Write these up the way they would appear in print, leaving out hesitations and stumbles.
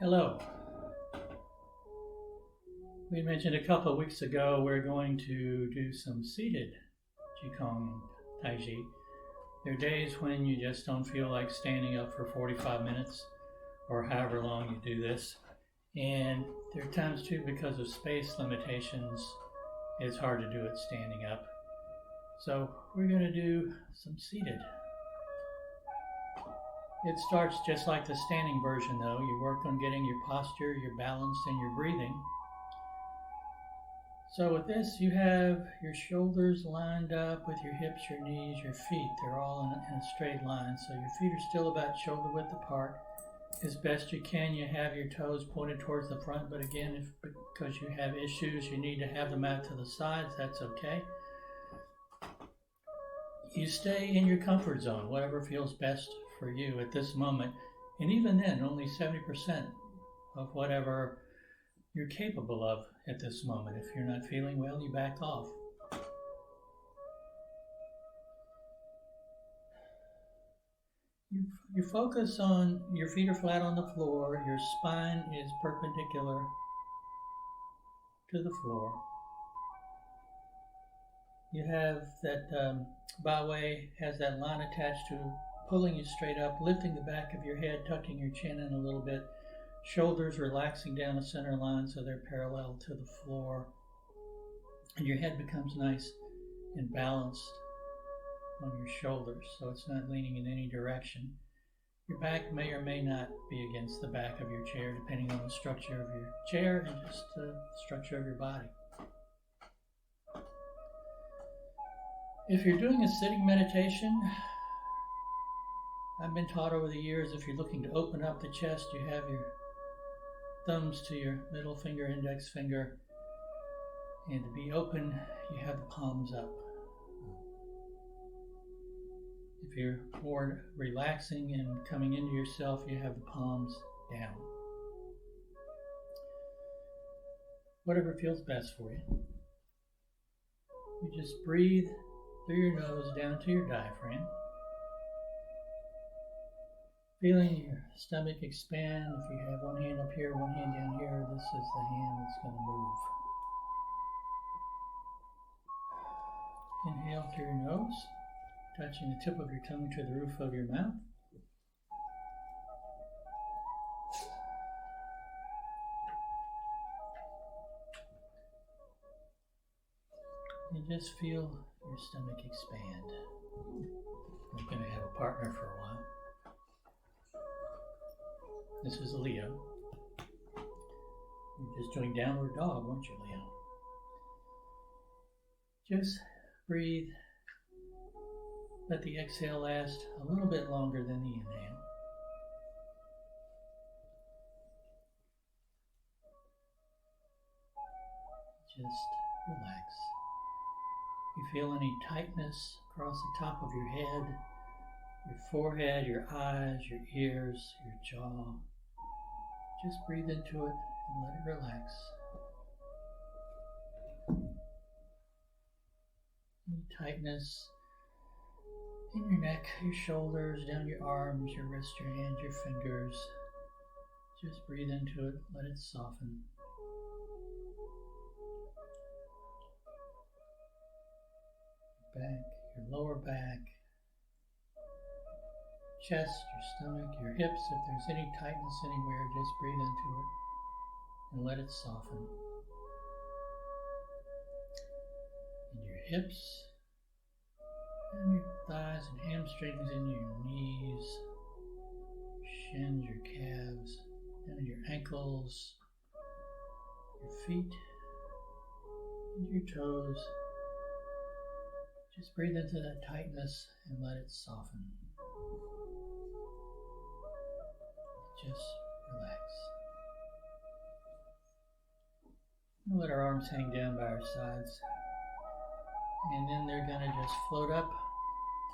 Hello. We mentioned a couple of weeks ago we're going to do some seated Qigong and Tai Chi. There are days when you just don't feel like standing up for 45 minutes or however long you do this. And there are times too, because of space limitations, it's hard to do it standing up. So we're going to do some seated. It starts just like the standing version though. You work on getting your posture, your balance, and your breathing. So with this, you have your shoulders lined up with your hips, your knees, your feet. They're all in a straight line. So your feet are still about shoulder width apart. As best you can, you have your toes pointed towards the front. But again, because you have issues, you need to have them out to the sides. That's okay. You stay in your comfort zone, whatever feels best for you at this moment. And even then, only 70% of whatever you're capable of at this moment. If you're not feeling well, you back off. You focus on your feet are flat on the floor, your spine is perpendicular to the floor. You have that byway has that line attached to pulling you straight up, lifting the back of your head, tucking your chin in a little bit. Shoulders relaxing down the center line so they're parallel to the floor. And your head becomes nice and balanced on your shoulders, so it's not leaning in any direction. Your back may or may not be against the back of your chair, depending on the structure of your chair and just the structure of your body. If you're doing a sitting meditation, I've been taught over the years, if you're looking to open up the chest, you have your thumbs to your middle finger, index finger, and to be open, you have the palms up. If you're more relaxing and coming into yourself, you have the palms down. Whatever feels best for you. You just breathe through your nose down to your diaphragm. Feeling your stomach expand. If you have one hand up here, one hand down here, this is the hand that's going to move. Inhale through your nose, touching the tip of your tongue to the roof of your mouth. And just feel your stomach expand. I'm going to have a partner for a while. This is Leo. You're just doing downward dog, weren't you, Leo? Just breathe. Let the exhale last a little bit longer than the inhale. Just relax. If you feel any tightness across the top of your head, your forehead, your eyes, your ears, your jaw, just breathe into it and let it relax. Any tightness in your neck, your shoulders, down your arms, your wrists, your hands, your fingers, just breathe into it, let it soften. Back, your lower back, chest, your stomach, your hips. If there's any tightness anywhere, just breathe into it and let it soften. And your hips, and your thighs and hamstrings, and your knees, your shins, your calves, and your ankles, your feet, and your toes. Just breathe into that tightness and let it soften. Just relax. We'll let our arms hang down by our sides. And then they're going to just float up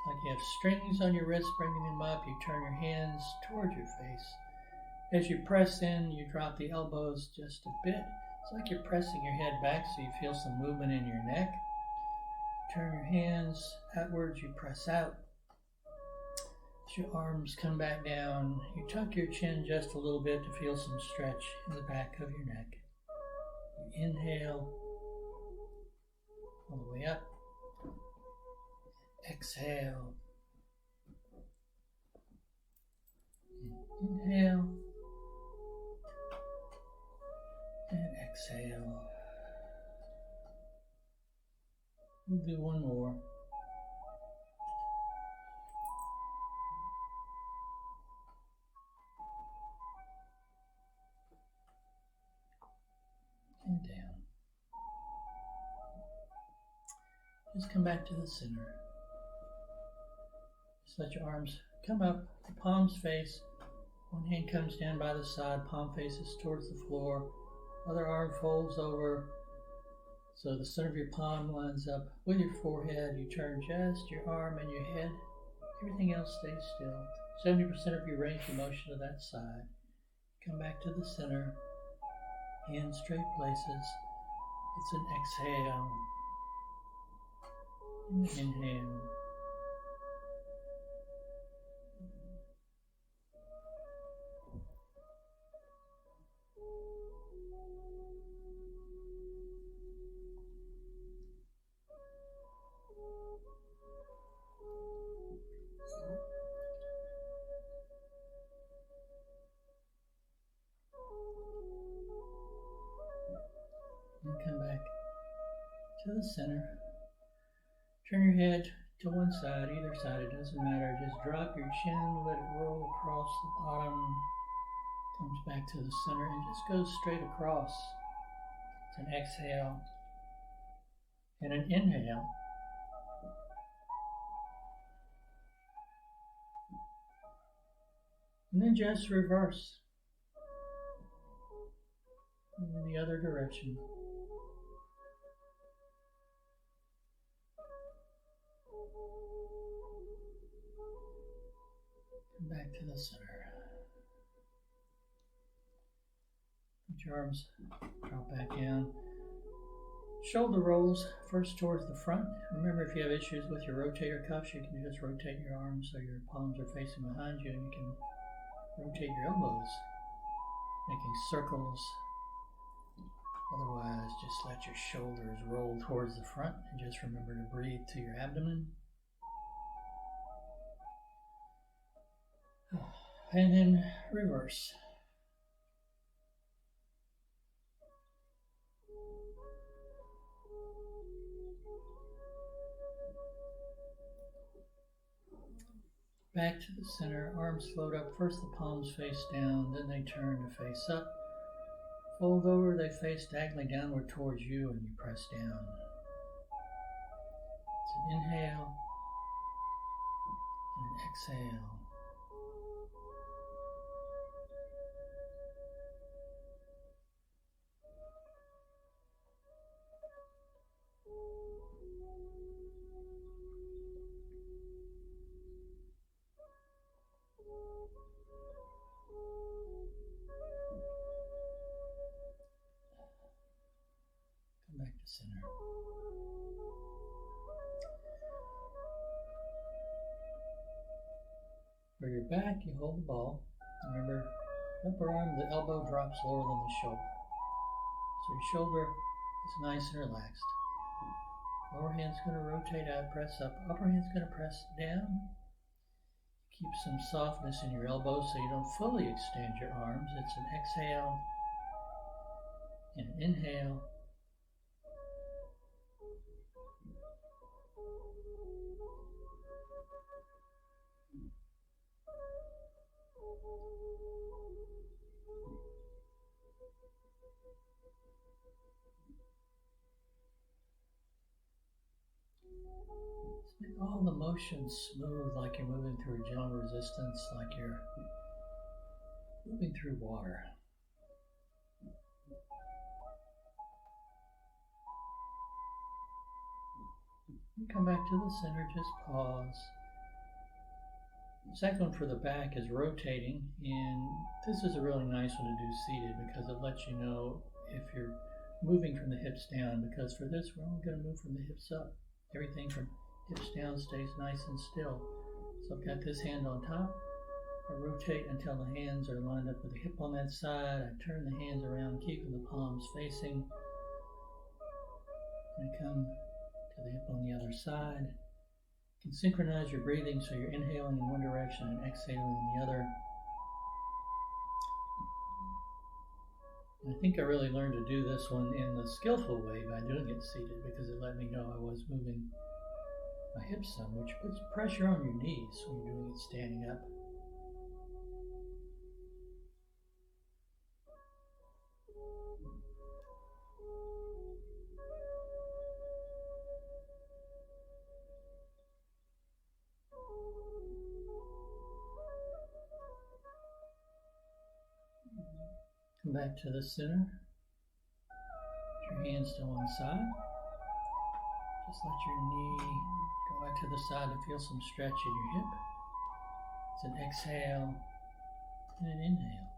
like you have strings on your wrists, bringing them up. You turn your hands toward your face. As you press in, you drop the elbows just a bit. It's like you're pressing your head back so you feel some movement in your neck. Turn your hands outwards, you press out. As your arms come back down, you tuck your chin just a little bit to feel some stretch in the back of your neck. You inhale all the way up. Exhale. Inhale. And exhale. We'll do one more. And down. Just come back to the center. Just let your arms come up, the palms face. One hand comes down by the side, palm faces towards the floor. Other arm folds over so the center of your palm lines up with your forehead. You turn just your arm and your head. Everything else stays still. 70% of your range of motion to that side. Come back to the center. Hands straight places. It's an exhale. And an inhale. And come back to the center. Turn your head to one side, either side, it doesn't matter. Just drop your chin, let it roll across the bottom. Comes back to the center and just goes straight across. It's an exhale and an inhale. And then just reverse in the other direction. Come back to the center. Put your arms, drop back down. Shoulder rolls first towards the front. Remember, if you have issues with your rotator cuffs, you can just rotate your arms so your palms are facing behind you, and you can rotate your elbows, making circles. Otherwise, just let your shoulders roll towards the front, and just remember to breathe to your abdomen. And then reverse. Back to the center, arms float up. First the palms face down, then they turn to face up. Fold over, they face diagonally downward towards you, and you press down. It's an inhale and an exhale. Back to center. For your back, you hold the ball. Remember, upper arm, the elbow drops lower than the shoulder. So your shoulder is nice and relaxed. Lower hand's going to rotate out, press up. Upper hand's going to press down. Keep some softness in your elbows so you don't fully extend your arms. It's an exhale and an inhale. Just make all the motion smooth, like you're moving through a gentle resistance, like you're moving through water. You come back to the center, just pause. The second one for the back is rotating, and this is a really nice one to do seated because it lets you know if you're moving from the hips down, because for this we're only going to move from the hips up. Everything from hips down stays nice and still. So I've got this hand on top. I rotate until the hands are lined up with the hip on that side. I turn the hands around, keeping the palms facing. And I come to the hip on the other side. You can synchronize your breathing so you're inhaling in one direction and exhaling in the other. And I think I really learned to do this one in the skillful way by doing it seated, because it let me know I was moving my hips some, which puts pressure on your knees when you're doing it standing up. Come back to the center. Put your hands still on the side. Just let your knee go out to the side to feel some stretch in your hip. It's an exhale and an inhale.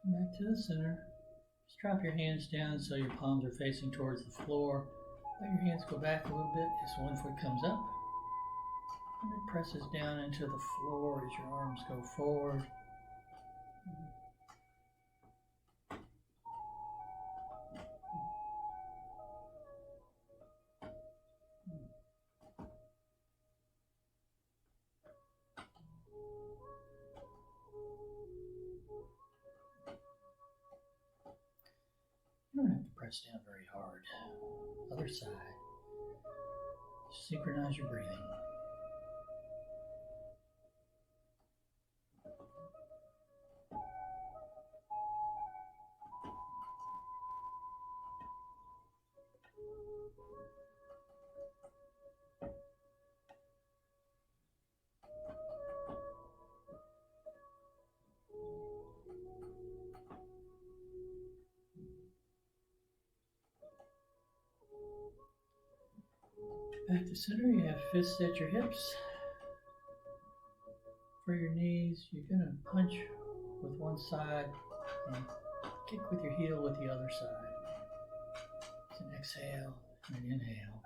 Come back to the center. Just drop your hands down so your palms are facing towards the floor. Let your hands go back a little bit as one foot comes up. And it presses down into the floor as your arms go forward. You don't have to press down very hard. Other side. Synchronize your breathing. Back to center, you have fists at your hips. For your knees, you're going to punch with one side and kick with your heel with the other side. It's an exhale and an inhale.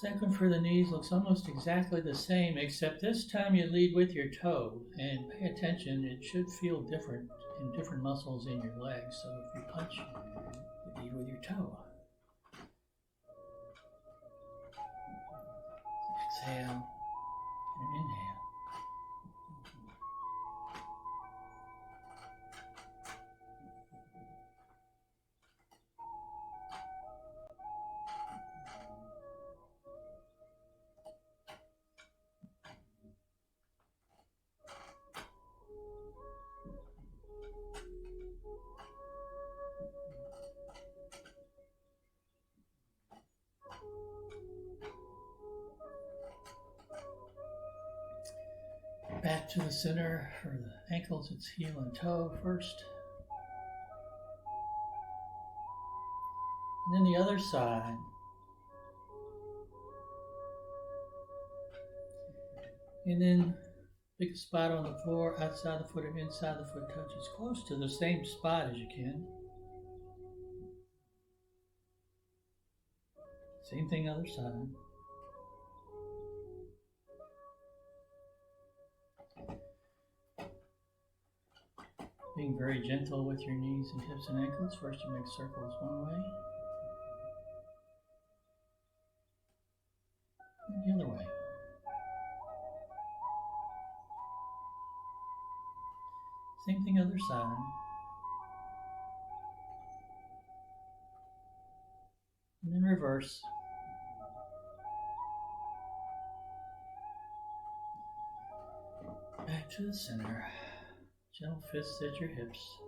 Second for the knees looks almost exactly the same, except this time you lead with your toe, and pay attention, it should feel different in different muscles in your legs. So if you punch, you lead with your toe. Exhale and inhale. Back to the center for the ankles, it's heel and toe first. And then the other side. And then pick a spot on the floor, outside the foot and inside the foot touch as close to the same spot as you can. Same thing other side. Being very gentle with your knees and hips and ankles. First you make circles one way. And the other way. Same thing other side. And then reverse. Back to the center. Gentle fists at your hips.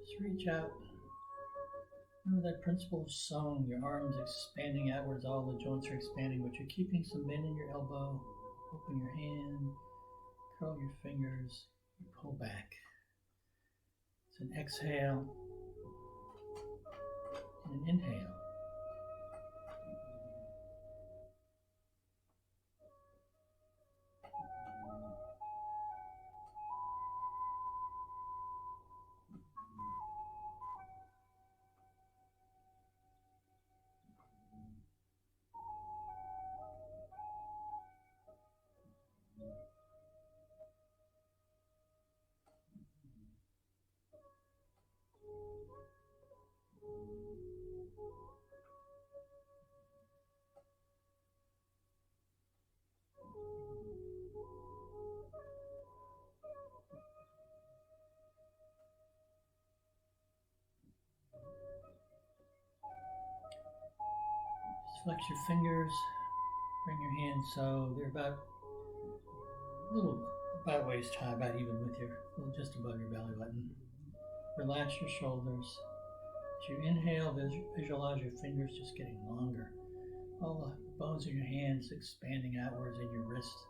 Just reach out. Remember that principle of song, your arms expanding outwards, all the joints are expanding, but you're keeping some bend in your elbow. Open your hand, curl your fingers, you pull back. It's an exhale and an inhale. Flex your fingers, bring your hands so they're about a little about waist high, about even with your, just above your belly button. Relax your shoulders. As you inhale, visualize your fingers just getting longer. All the bones of your hands expanding outwards in your wrists.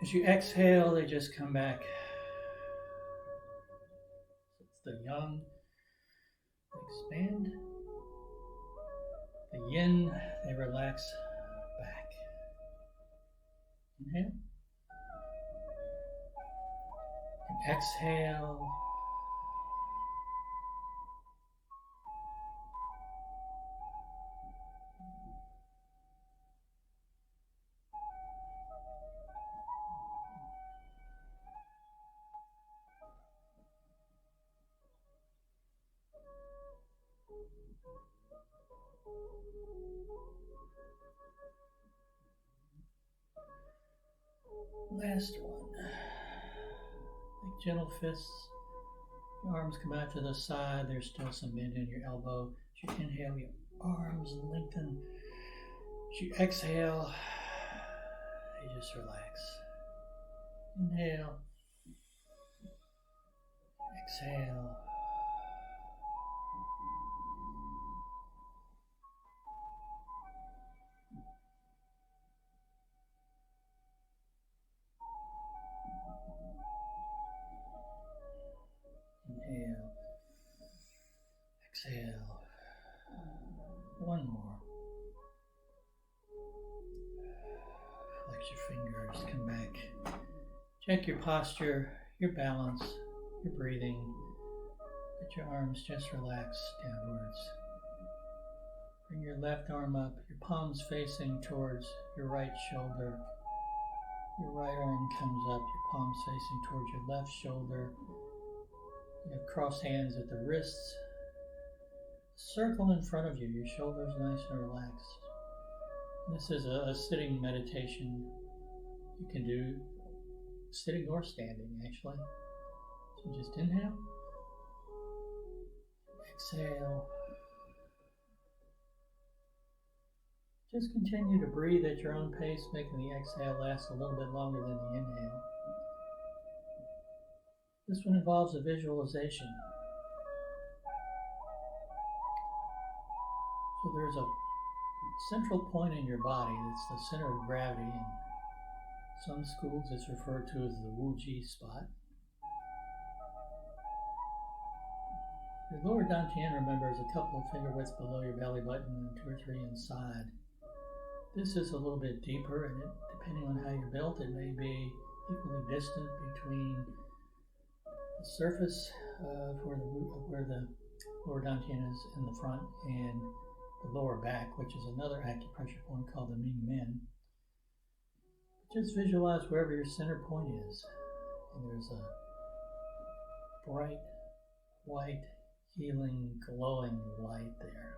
As you exhale, they just come back. It's the yang, expand. The yin, they relax back. Inhale. And exhale. Last one. Make gentle fists. Your arms come out to the side. There's still some bend in your elbow. As you inhale, your arms lengthen. As you exhale, you just relax. Inhale. Exhale. Inhale. Exhale. One more. Flex your fingers, come back. Check your posture, your balance, your breathing. Let your arms just relax downwards. Bring your left arm up, your palms facing towards your right shoulder. Your right arm comes up, your palms facing towards your left shoulder. You have crossed hands at the wrists. Circle in front of you, your shoulders nice and relaxed. This is a sitting meditation you can do sitting or standing, actually. So just inhale, exhale. Just continue to breathe at your own pace, making the exhale last a little bit longer than the inhale. This one involves a visualization. So there's a central point in your body that's the center of gravity. In some schools it's referred to as the Wu-Ji spot. Your lower dantian, remember, is a couple of finger widths below your belly button and 2 or 3 inside. This is a little bit deeper, and depending on how you're built, it may be equally distant between the surface where the lower dantian is in the front and the lower back, which is another acupressure point called the Ming Men. Just visualize wherever your center point is, and there's a bright, white, healing, glowing light there.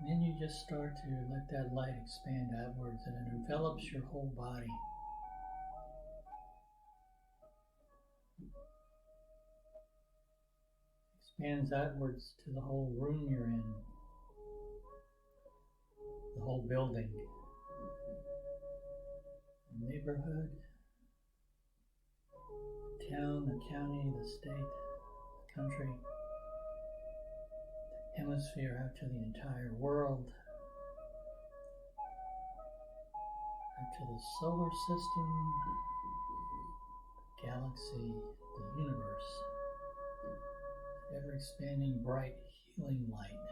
And then you just start to let that light expand outwards and it envelops your whole body. Expands outwards to the whole room you're in, the whole building, the neighborhood, the town, the county, the state, the country, the hemisphere, out to the entire world, out to the solar system, the galaxy, the universe, ever expanding bright healing light.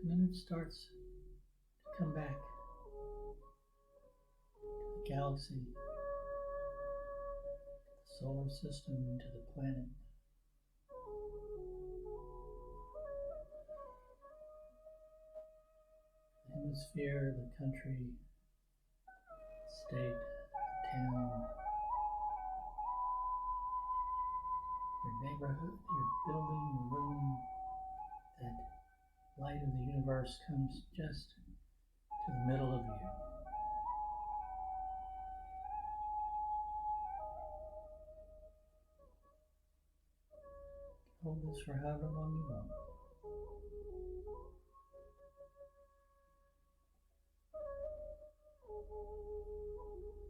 And then it starts to come back to the galaxy, the solar system, to the planet. The hemisphere, the country, state, town, your neighborhood, your building, your room. That light of the universe comes just to the middle of you. Hold this for however long you want.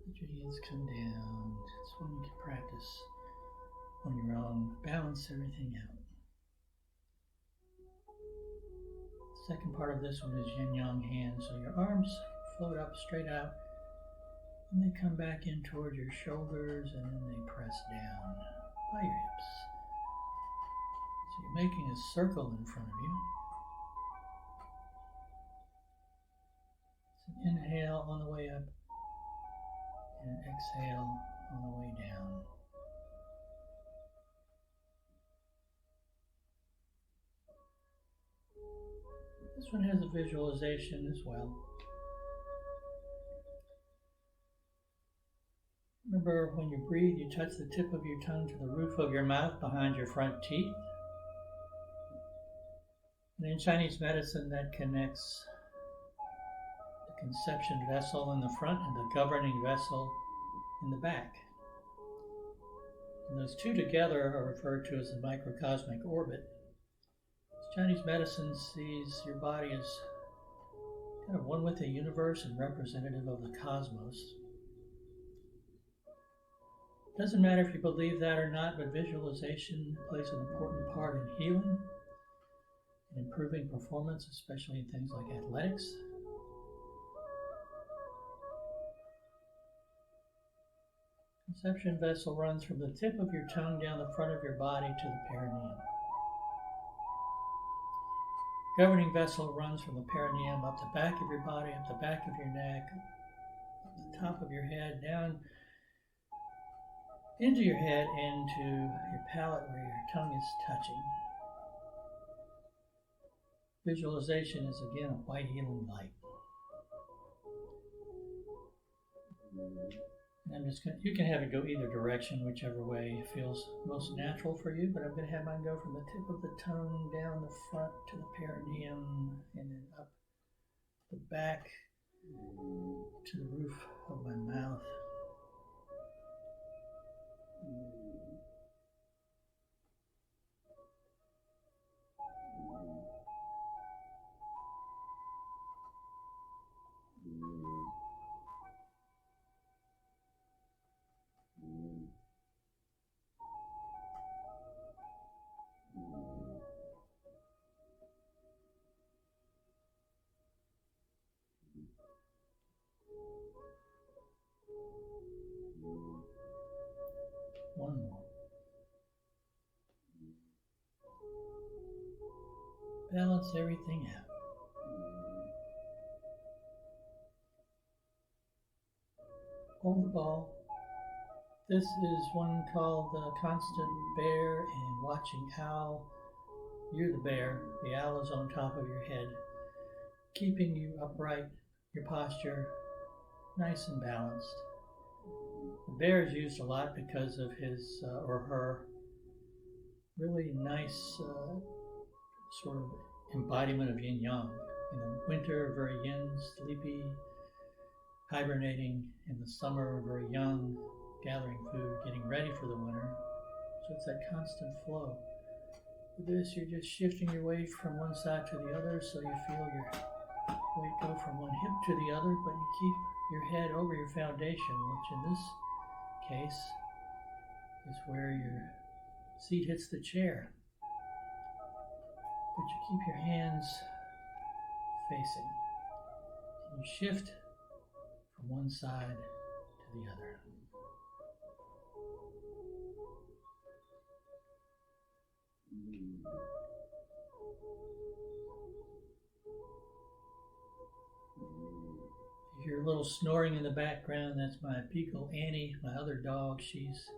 Let your hands come down. It's when you can practice on your own. Balance everything out. The second part of this one is yin-yang hands. So your arms float up straight out. And they come back in toward your shoulders and then they press down by your hips. So you're making a circle in front of you. So inhale on the way up and exhale on the way down. This one has a visualization as well. Remember, when you breathe, you touch the tip of your tongue to the roof of your mouth behind your front teeth. And in Chinese medicine, that connects the conception vessel in the front and the governing vessel in the back. And those two together are referred to as the microcosmic orbit. Chinese medicine sees your body as kind of one with the universe and representative of the cosmos. Doesn't matter if you believe that or not, but visualization plays an important part in healing and improving performance, especially in things like athletics. Conception vessel runs from the tip of your tongue down the front of your body to the perineum. Governing vessel runs from the perineum up the back of your body, up the back of your neck, up the top of your head, down into your head, into your palate where your tongue is touching. Visualization is again a white healing light. And you can have it go either direction, whichever way feels most natural for you, but I'm going to have mine go from the tip of the tongue down the front to the perineum and then up the back to the roof of my mouth. One more. Balance everything out. Hold the ball. This is one called the constant bear and watching owl. You're the bear. The owl is on top of your head, keeping you upright, your posture nice and balanced. The bear is used a lot because of his or her really nice sort of embodiment of yin yang. In the winter, very yin, sleepy, hibernating. In the summer, very yang, gathering food, getting ready for the winter. So it's that constant flow. With this, you're just shifting your weight from one side to the other, so you feel your weight go from one hip to the other, but you keep your head over your foundation, which in this case is where your seat hits the chair. But you keep your hands facing. And you shift from one side to the other. You hear a little snoring in the background. That's my beagle Annie, my other dog. She's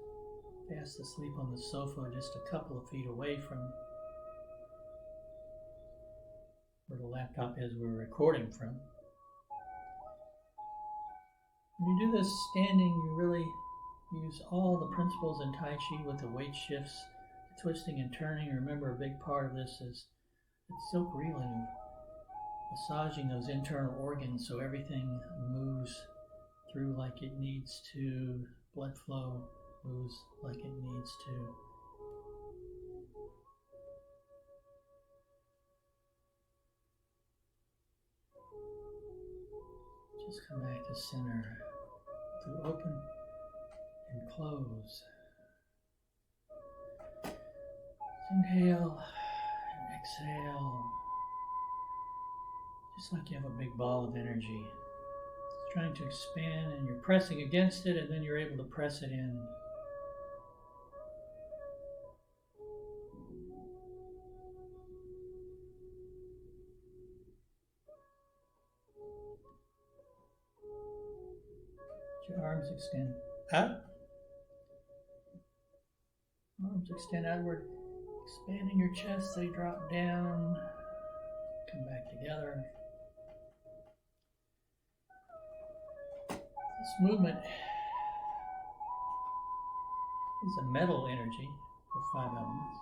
fast asleep on the sofa just a couple of feet away from where the laptop is we're recording from. When you do this standing, you really use all the principles in Tai Chi with the weight shifts, the twisting and turning. Remember, a big part of this is it's silk reeling, massaging those internal organs so everything moves through like it needs to, blood flow moves like it needs to. Just come back to center through open and close. Inhale and exhale. Just like you have a big ball of energy. It's trying to expand and you're pressing against it and then you're able to press it in. Your arms extend out. Arms extend outward, expanding your chest. They drop down. Come back together. This movement is a metal energy of 5 elements.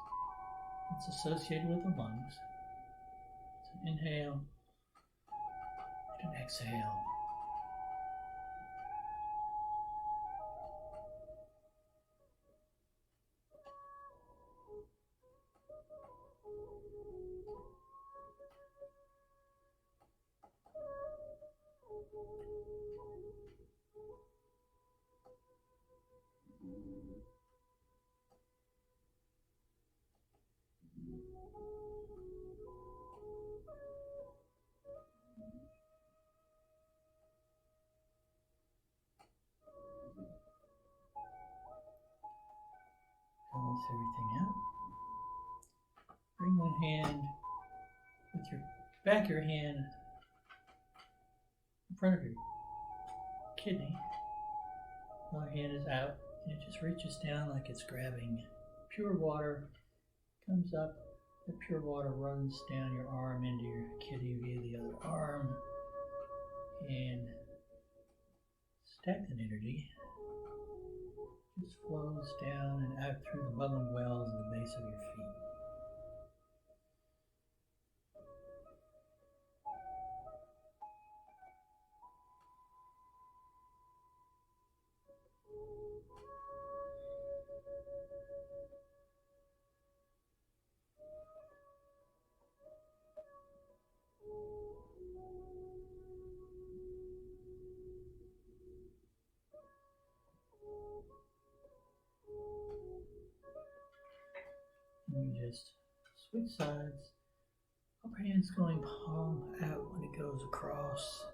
It's associated with the lungs. So inhale and exhale. Balance everything out. Bring one hand with your back of your hand in front of your kidney. One hand is out and it just reaches down like it's grabbing pure water, comes up, the pure water runs down your arm into your kidney via the other arm, and stagnant energy just flows down and out through the bubbling wells at the base of your feet. And you just switch sides. Upper hand's going palm out when it goes across.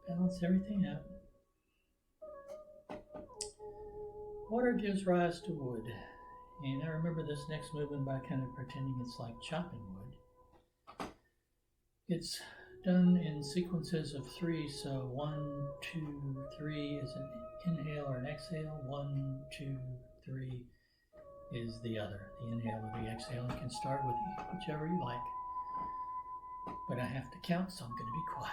Balance everything out. Water gives rise to wood. And I remember this next movement by kind of pretending it's like chopping wood. It's done in sequences of 3, so 1, 2, 3 is an inhale or an exhale. 1, 2, 3 is the other, the inhale or the exhale. You can start with whichever you like, but I have to count, so I'm going to be quiet.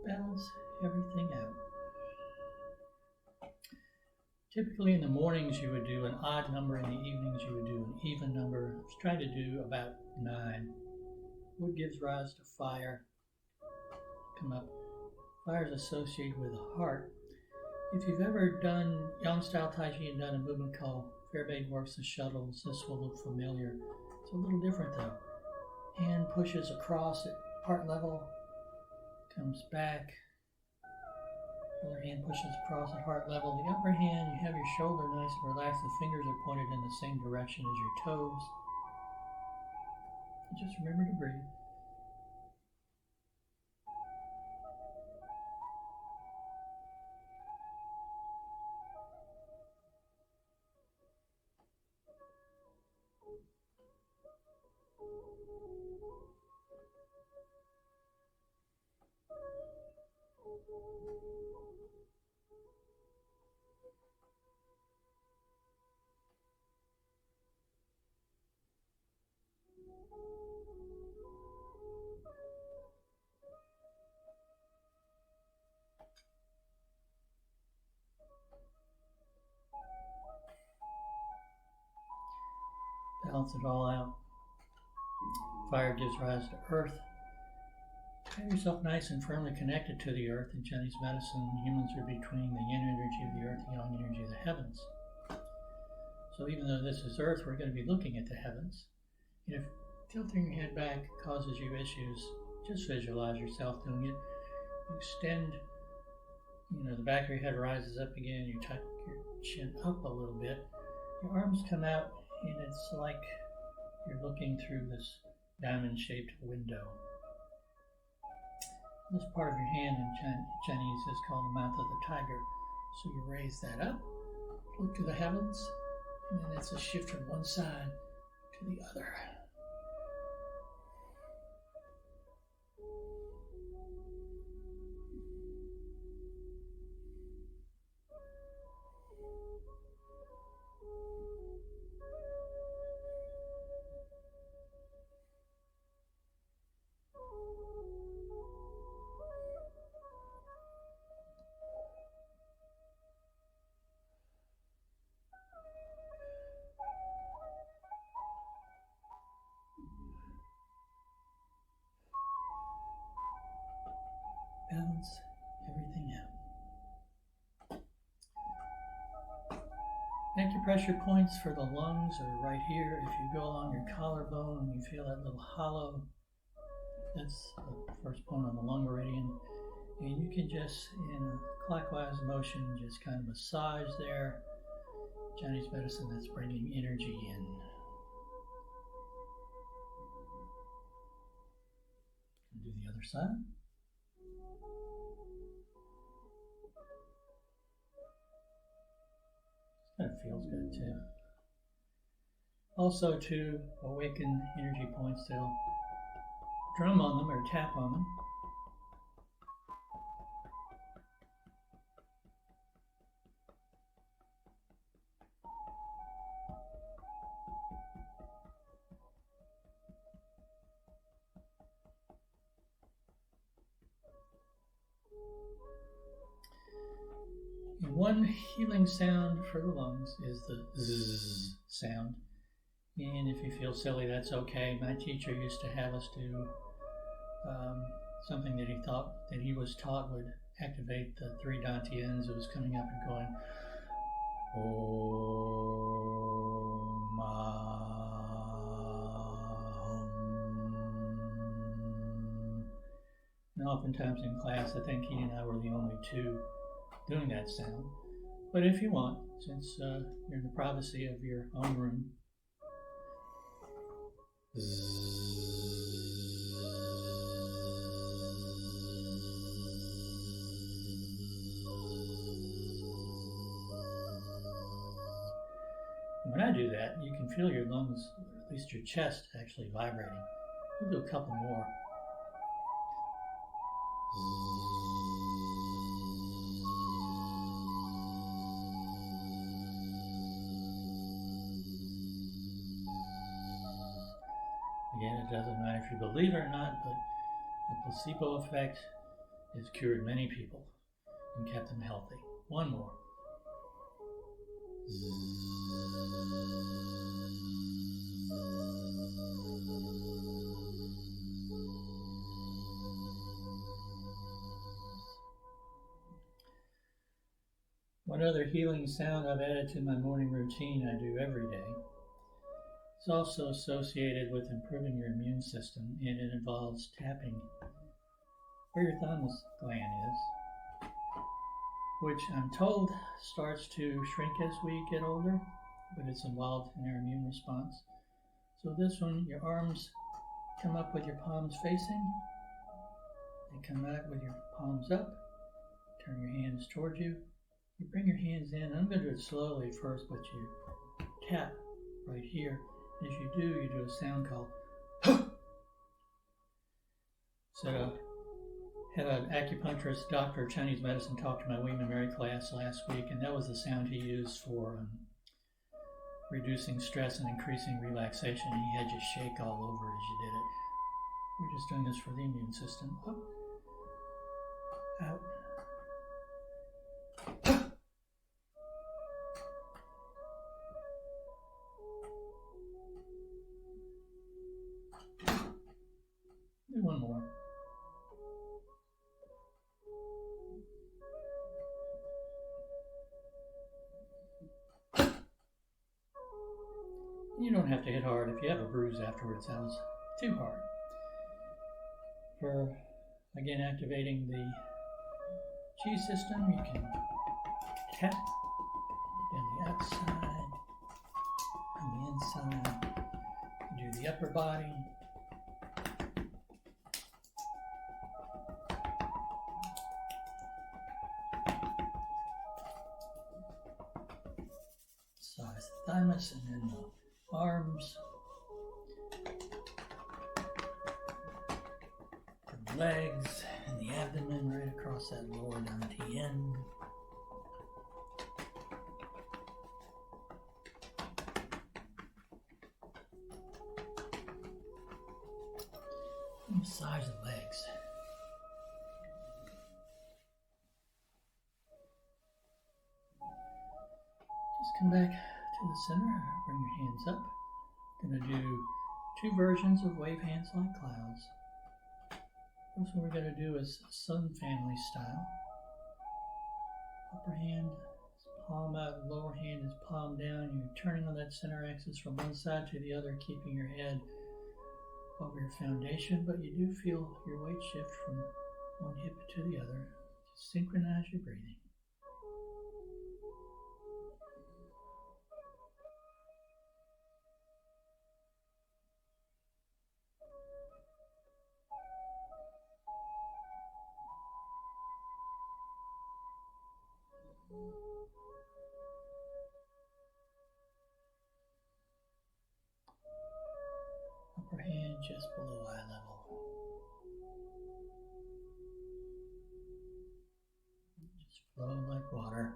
Balance everything out. Typically in the mornings you would do an odd number, in the evenings you would do an even number. I was trying to do about 9. Wood gives rise to fire. Come up. Fire is associated with the heart. If you've ever done Yang style Tai Chi and done a movement called Fairbairn Works the Shuttles, this will look familiar. It's a little different though. Hand pushes across at heart level, comes back. Other hand pushes across at heart level. The upper hand, you have your shoulder nice and relaxed. The fingers are pointed in the same direction as your toes. And just remember to breathe. Balance it all out. Fire gives rise to earth. Have yourself nice and firmly connected to the earth. In Chinese medicine, humans are between the yin energy of the earth and the yang energy of the heavens. So even though this is earth, we're going to be looking at the heavens. And if tilting your head back causes you issues, just visualize yourself doing it. You extend, the back of your head rises up again. You tuck your chin up a little bit. Your arms come out, and it's like you're looking through this diamond-shaped window. This part of your hand in Chinese is called the mouth of the tiger. So you raise that up, look to the heavens, and then it's a shift from one side to the other. Balance everything out. Acupressure points for the lungs are right here. If you go along your collarbone and you feel that little hollow, that's the first point on the lung meridian. And you can just, in a clockwise motion, just kind of massage there. Chinese medicine, that's bringing energy in. Do the other side. Kind of feels good too. Also, to awaken energy points, they'll drum on them or tap on them. And one healing sound for the lungs is the zzz sound. And if you feel silly, that's okay. My teacher used to have us do something that he thought that he was taught would activate the three dantians. It was coming up and going, Om And oftentimes in class, I think he and I were the only two doing that sound. But if you want, since you're in the privacy of your own room, when I do that, you can feel your lungs, or at least your chest, actually vibrating. We'll do a couple more. Again, it doesn't matter if you believe it or not, but the placebo effect has cured many people and kept them healthy. One more. One other healing sound I've added to my morning routine I do every day. It's also associated with improving your immune system, and it involves tapping where your thymus gland is, which I'm told starts to shrink as we get older, but it's involved in our immune response. So this one, your arms come up with your palms facing. They come out with your palms up. Turn your hands towards you. You bring your hands in. I'm going to do it slowly first, but you tap right here. As you do a sound called huh. So I had an acupuncturist, doctor of Chinese medicine, talk to my William and Mary class last week, and that was the sound he used for reducing stress and increasing relaxation. He had you shake all over as you did it. We're just doing this for the immune system. Up, out. Do one more. You don't have to hit hard. If you have a bruise afterwards, that was too hard. For, again, activating the Qi system, you can tap down the outside and the inside. Do the upper body. Massage the thymus and then the arms, the legs, and the abdomen right across that lower dantian. Massage the legs. Just come back to the center, bring your hands up. Going to do two versions of wave hands like clouds. First one we're going to do is Sun Family style. Upper hand is palm out, lower hand is palm down. You're turning on that center axis from one side to the other, keeping your head over your foundation, but you do feel your weight shift from one hip to the other. Just synchronize your breathing. Upper hand just below eye level. Just flow like water.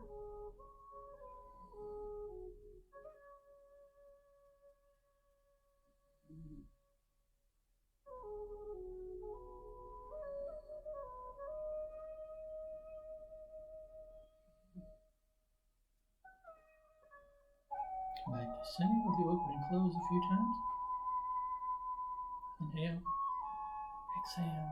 Come back to center. We'll do open and close a few times. Inhale, exhale,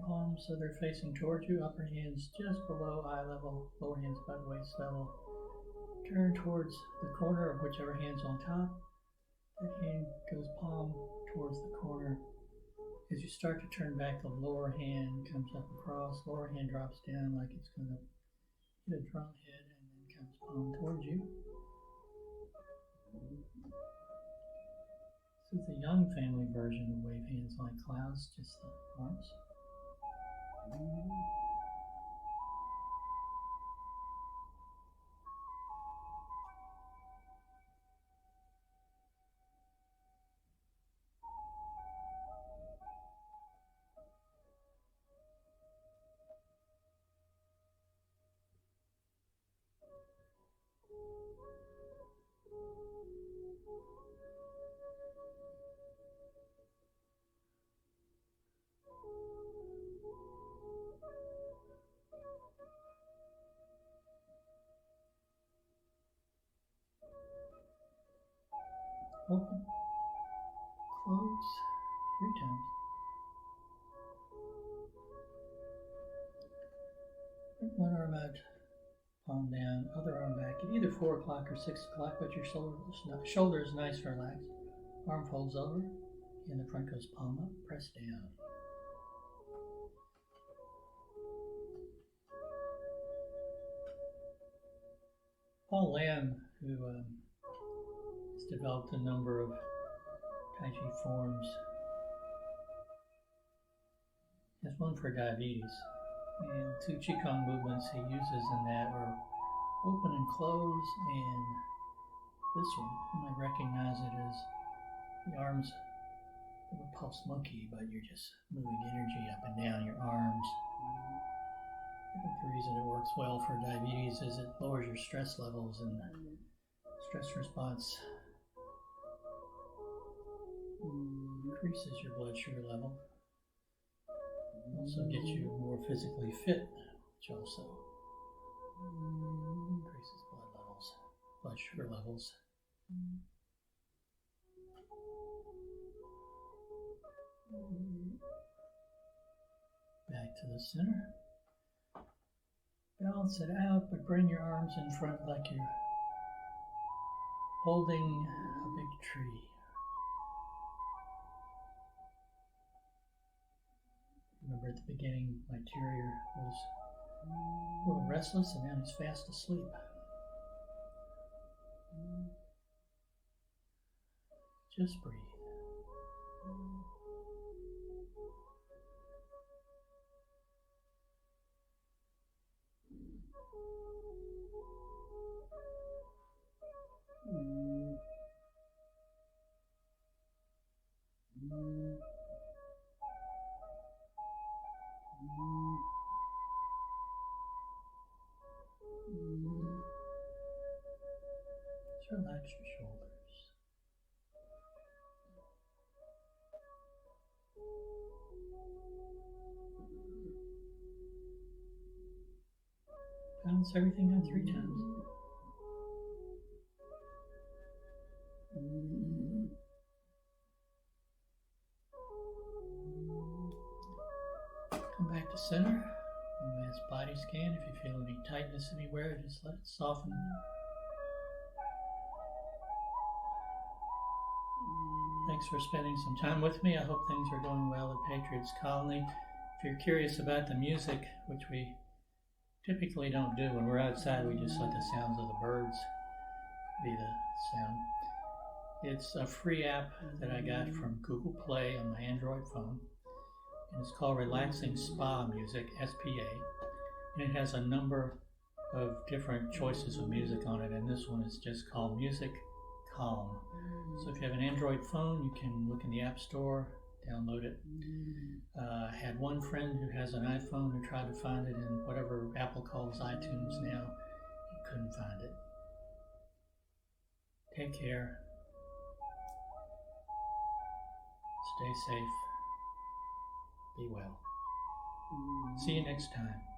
palms so they're facing towards you, upper hands just below eye level, lower hands about waist level. Turn towards the corner of whichever hand's on top. That hand goes palm towards the corner. As you start to turn back, the lower hand comes up across, lower hand drops down like it's going to hit a drum head and then comes palm towards you. This is the young family version of wave hands like clouds, just the arms. Open, close, 3 times. Bring one arm out, palm down, other arm back at either 4 o'clock or 6 o'clock, but your shoulder is nice and relaxed. Arm folds over, and the front goes palm up, press down. Paul Lam, who has developed a number of Tai Chi forms, has one for diabetes, and 2 Qigong movements he uses in that are open and close, and this one, you might recognize it as the arms of a pulse monkey, but you're just moving energy up and down your arms. I think the reason it works well for diabetes is it lowers your stress levels and stress response increases your blood sugar level. Also gets you more physically fit, which also increases blood sugar levels. Back to the center. Balance it out, but bring your arms in front like you're holding a big tree. Remember at the beginning, my terrier was a little restless, and now he's fast asleep. Just breathe. Just relax your shoulders. Balance everything out 3 times. Come back to center. Advanced body scan. If you feel any tightness anywhere, just let it soften. Thanks for spending some time with me. I hope things are going well at Patriot's Colony. If you're curious about the music, which we typically don't do when we're outside, we just let the sounds of the birds be the sound. It's a free app that I got from Google Play on my Android phone, and it's called Relaxing Spa Music, SPA, and it has a number of different choices of music on it, and this one is just called Music Calm. So if you have an Android phone, you can look in the App Store, download it. I had one friend who has an iPhone who tried to find it in whatever Apple calls iTunes now. He couldn't find it. Take care. Stay safe. Be well. See you next time.